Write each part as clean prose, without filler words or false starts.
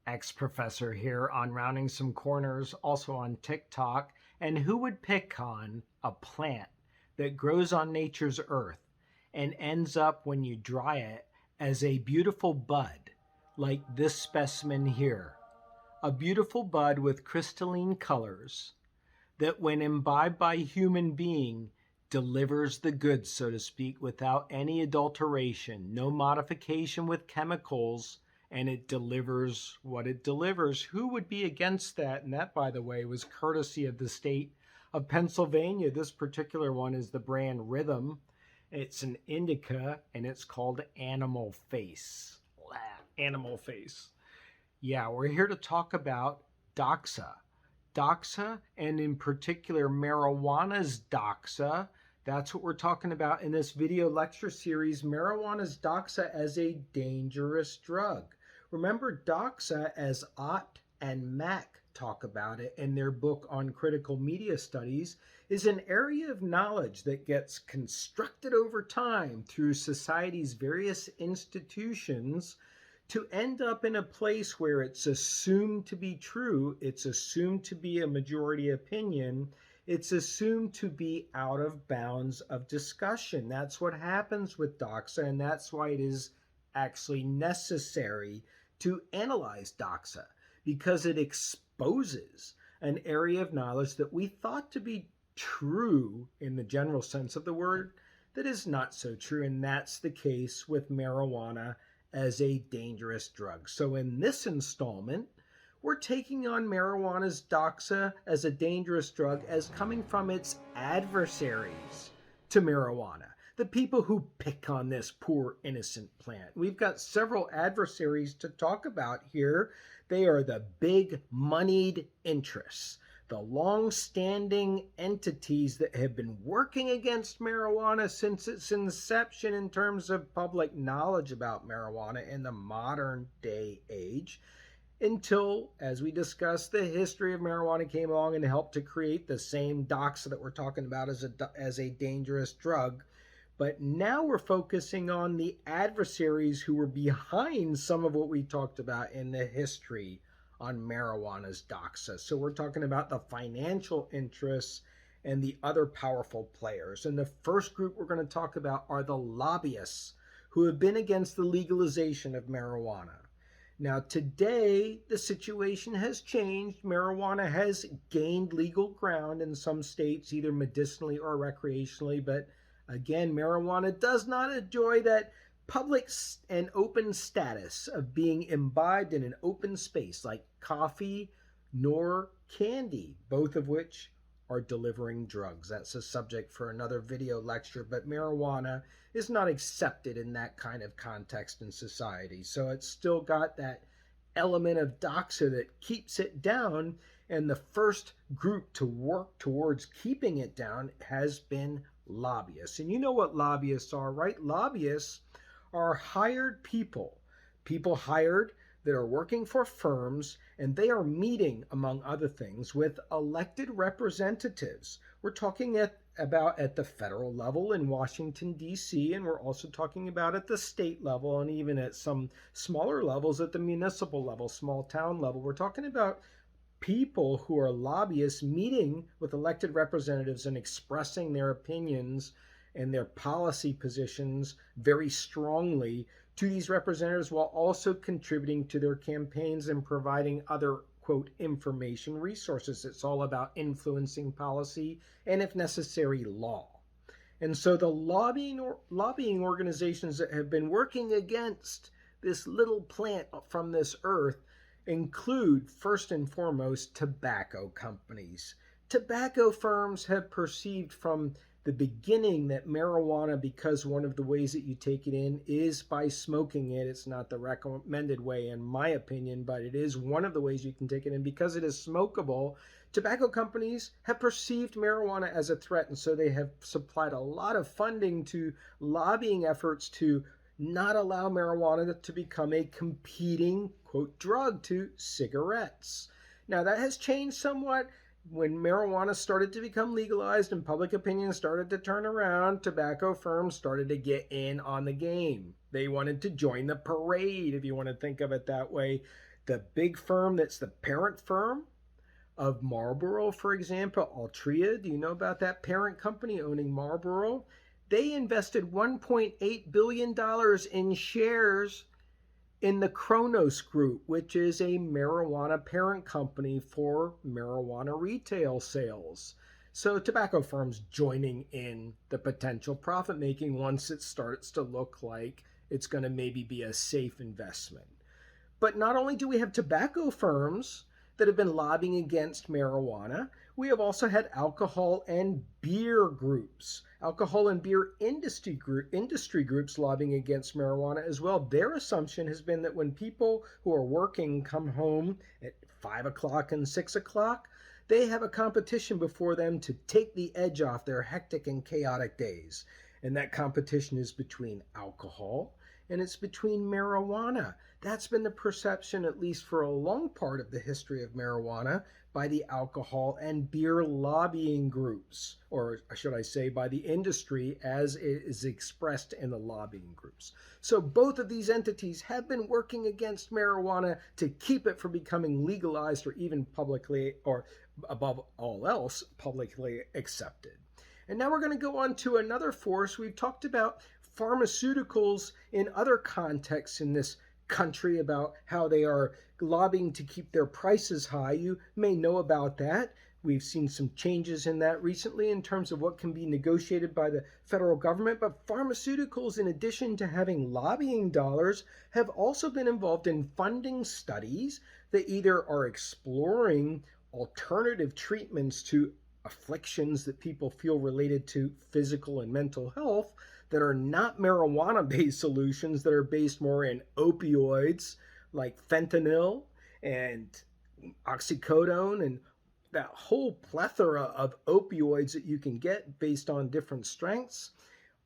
xProfessor here on Rounding Some Corners, also on TikTok. And who would pick on a plant that grows on nature's earth and ends up, when you dry it, as a beautiful bud, like this specimen here? A beautiful bud with crystalline colors that, when imbibed by a human being, delivers the goods, so to speak, without any adulteration, no modification with chemicals, and it delivers what it delivers. Who would be against that? And that, by the way, was courtesy of the state of Pennsylvania. This particular one is the brand Rhythm. It's an indica, and it's called Animal Face. Animal Face. Yeah, we're here to talk about Doxa. Doxa, and in particular marijuana's Doxa. That's what we're talking about in this video lecture series, marijuana's Doxa as a dangerous drug. Remember, Doxa, as Ott and Mack talk about it in their book on critical media studies, is an area of knowledge that gets constructed over time through society's various institutions to end up in a place where it's assumed to be true, it's assumed to be a majority opinion, it's assumed to be out of bounds of discussion. That's what happens with Doxa, and that's why it is actually necessary to analyze Doxa, because it exposes an area of knowledge that we thought to be true in the general sense of the word that is not so true, and that's the case with marijuana as a dangerous drug. So in this installment, we're taking on marijuana's Doxa as a dangerous drug as coming from its adversaries to marijuana, the people who pick on this poor innocent plant. We've got several adversaries to talk about here. They are the big moneyed interests, the long-standing entities that have been working against marijuana since its inception in terms of public knowledge about marijuana in the modern day age, until, as we discussed, the history of marijuana came along and helped to create the same Doxa that we're talking about as a dangerous drug. But now we're focusing on the adversaries who were behind some of what we talked about in the history on marijuana's Doxa. So we're talking about the financial interests and the other powerful players. And the first group we're going to talk about are the lobbyists who have been against the legalization of marijuana. Now, today, the situation has changed. Marijuana has gained legal ground in some states, either medicinally or recreationally. But again, marijuana does not enjoy that public and open status of being imbibed in an open space like coffee nor candy, both of which are delivering drugs. That's a subject for another video lecture, but marijuana is not accepted in that kind of context in society. So it's still got that element of Doxa that keeps it down, and the first group to work towards keeping it down has been lobbyists. And you know what lobbyists are, right? Lobbyists are hired people hired that are working for firms, and they are meeting, among other things, with elected representatives. We're talking about at the federal level in Washington, D.C., and we're also talking about at the state level and even at some smaller levels at the municipal level, small town level. We're talking about people who are lobbyists meeting with elected representatives and expressing their opinions and their policy positions very strongly to these representatives, while also contributing to their campaigns and providing other, quote, information resources. It's all about influencing policy and, if necessary, law. And so the lobbying organizations that have been working against this little plant from this earth include, first and foremost, tobacco companies. Tobacco firms have perceived from the beginning that marijuana, because one of the ways that you take it in is by smoking it. It's not the recommended way, in my opinion, but it is one of the ways you can take it in. Because it is smokable, tobacco companies have perceived marijuana as a threat, and so they have supplied a lot of funding to lobbying efforts to not allow marijuana to become a competing, quote, drug to cigarettes. Now, that has changed somewhat. When marijuana started to become legalized and public opinion started to turn around, tobacco firms started to get in on the game. They wanted to join the parade, if you want to think of it that way. The big firm that's the parent firm of Marlboro, for example, Altria, do you know about that parent company owning Marlboro? They invested $1.8 billion in shares in the Kronos Group, which is a marijuana parent company for marijuana retail sales. So tobacco firms joining in the potential profit making once it starts to look like it's going to maybe be a safe investment. But not only do we have tobacco firms that have been lobbying against marijuana, we have also had alcohol and beer groups, alcohol and beer industry groups lobbying against marijuana as well. Their assumption has been that when people who are working come home at 5 o'clock and 6 o'clock, they have a competition before them to take the edge off their hectic and chaotic days. And that competition is between alcohol and it's between marijuana. That's been the perception, at least for a long part of the history of marijuana, by the alcohol and beer lobbying groups, or should I say by the industry as it is expressed in the lobbying groups. So both of these entities have been working against marijuana to keep it from becoming legalized or even publicly, or above all else, publicly accepted. And now we're going to go on to another force. We've talked about pharmaceuticals in other contexts in this country about how they are lobbying to keep their prices high. You may know about that. We've seen some changes in that recently in terms of what can be negotiated by the federal government. But pharmaceuticals, in addition to having lobbying dollars, have also been involved in funding studies that either are exploring alternative treatments to afflictions that people feel related to physical and mental health that are not marijuana-based solutions, that are based more in opioids like fentanyl and oxycodone and that whole plethora of opioids that you can get based on different strengths.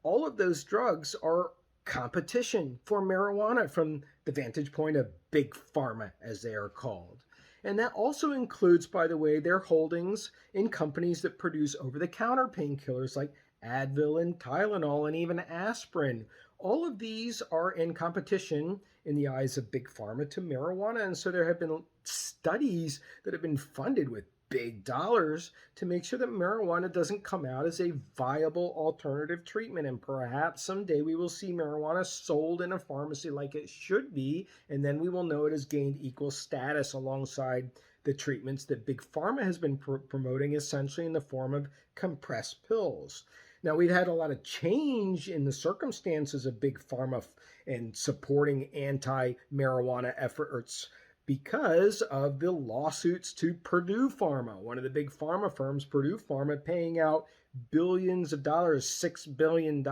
All of those drugs are competition for marijuana from the vantage point of big pharma, as they are called. And that also includes, by the way, their holdings in companies that produce over-the-counter painkillers like Advil and Tylenol and even aspirin. All of these are in competition in the eyes of big pharma to marijuana. And so there have been studies that have been funded with big dollars to make sure that marijuana doesn't come out as a viable alternative treatment. And perhaps someday we will see marijuana sold in a pharmacy like it should be, and then we will know it has gained equal status alongside the treatments that big pharma has been promoting, essentially in the form of compressed pills. Now, we've had a lot of change in the circumstances of big pharma and supporting anti-marijuana efforts because of the lawsuits to Purdue Pharma, one of the big pharma firms, Purdue Pharma, paying out billions of dollars, $6 billion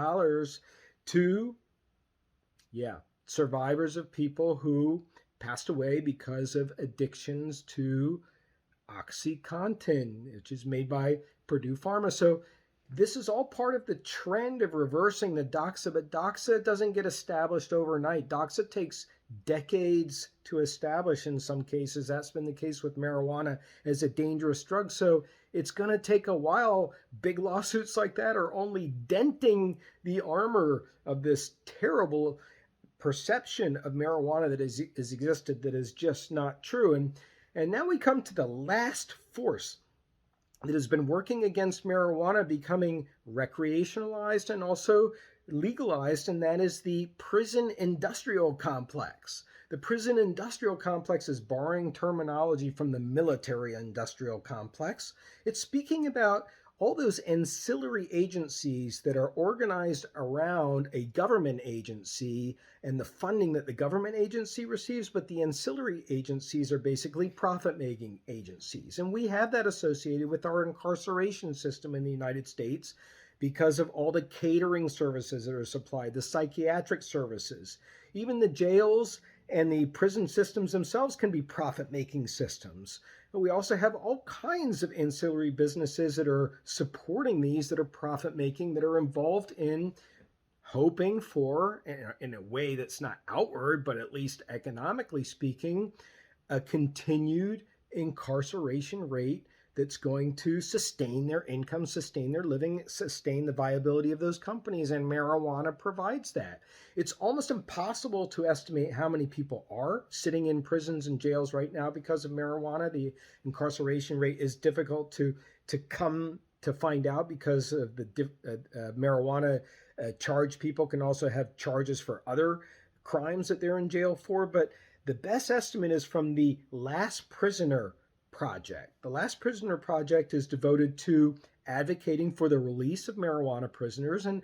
to, survivors of people who passed away because of addictions to OxyContin, which is made by Purdue Pharma. So this is all part of the trend of reversing the Doxa, but Doxa doesn't get established overnight. Doxa takes decades to establish in some cases. That's been the case with marijuana as a dangerous drug. So it's going to take a while. Big lawsuits like that are only denting the armor of this terrible perception of marijuana that has existed that is just not true. And now we come to the last force that has been working against marijuana becoming recreationalized and also legalized, and that is the prison industrial complex. The prison industrial complex is borrowing terminology from the military industrial complex. It's speaking about all those ancillary agencies that are organized around a government agency and the funding that the government agency receives, but the ancillary agencies are basically profit-making agencies. And we have that associated with our incarceration system in the United States because of all the catering services that are supplied, the psychiatric services. Even the jails and the prison systems themselves can be profit-making systems. But we also have all kinds of ancillary businesses that are supporting these, that are profit-making, that are involved in hoping for, in a way that's not outward, but at least economically speaking, a continued incarceration rate that's going to sustain their income, sustain their living, sustain the viability of those companies, and marijuana provides that. It's almost impossible to estimate how many people are sitting in prisons and jails right now because of marijuana. The incarceration rate is difficult to come to find out because of the marijuana charged people can also have charges for other crimes that they're in jail for. But the best estimate is from the Last Prisoner Project. The Last Prisoner Project is devoted to advocating for the release of marijuana prisoners and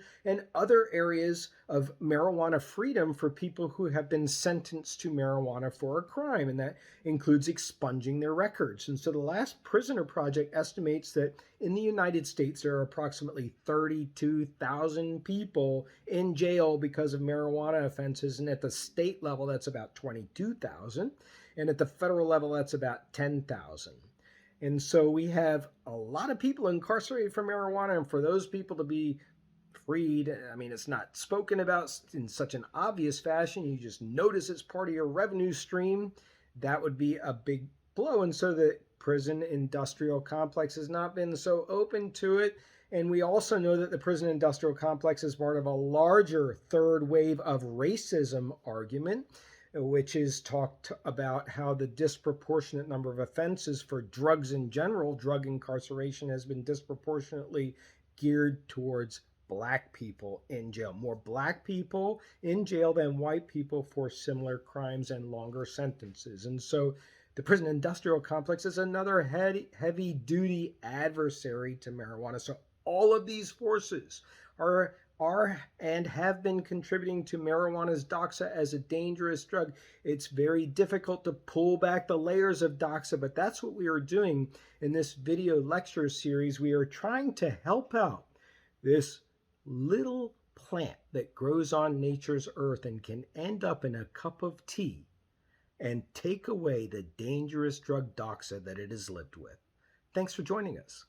other areas of marijuana freedom for people who have been sentenced to marijuana for a crime, and that includes expunging their records. And so the Last Prisoner Project estimates that in the United States there are approximately 32,000 people in jail because of marijuana offenses, and at the state level that's about 22,000, and at the federal level that's about 10,000. And so we have a lot of people incarcerated for marijuana, and for those people to be freed, I mean, it's not spoken about in such an obvious fashion. You just notice it's part of your revenue stream. That would be a big blow. And so the prison industrial complex has not been so open to it. And we also know that the prison industrial complex is part of a larger third wave of racism argument, which is talked about how the disproportionate number of offenses for drugs in general, drug incarceration, has been disproportionately geared towards Black people in jail. More Black people in jail than white people for similar crimes and longer sentences. And so the prison industrial complex is another heavy-duty adversary to marijuana. So all of these forces are and have been contributing to marijuana's Doxa as a dangerous drug. It's very difficult to pull back the layers of Doxa, but that's what we are doing in this video lecture series. We are trying to help out this little plant that grows on nature's earth and can end up in a cup of tea and take away the dangerous drug Doxa that it has lived with. Thanks for joining us.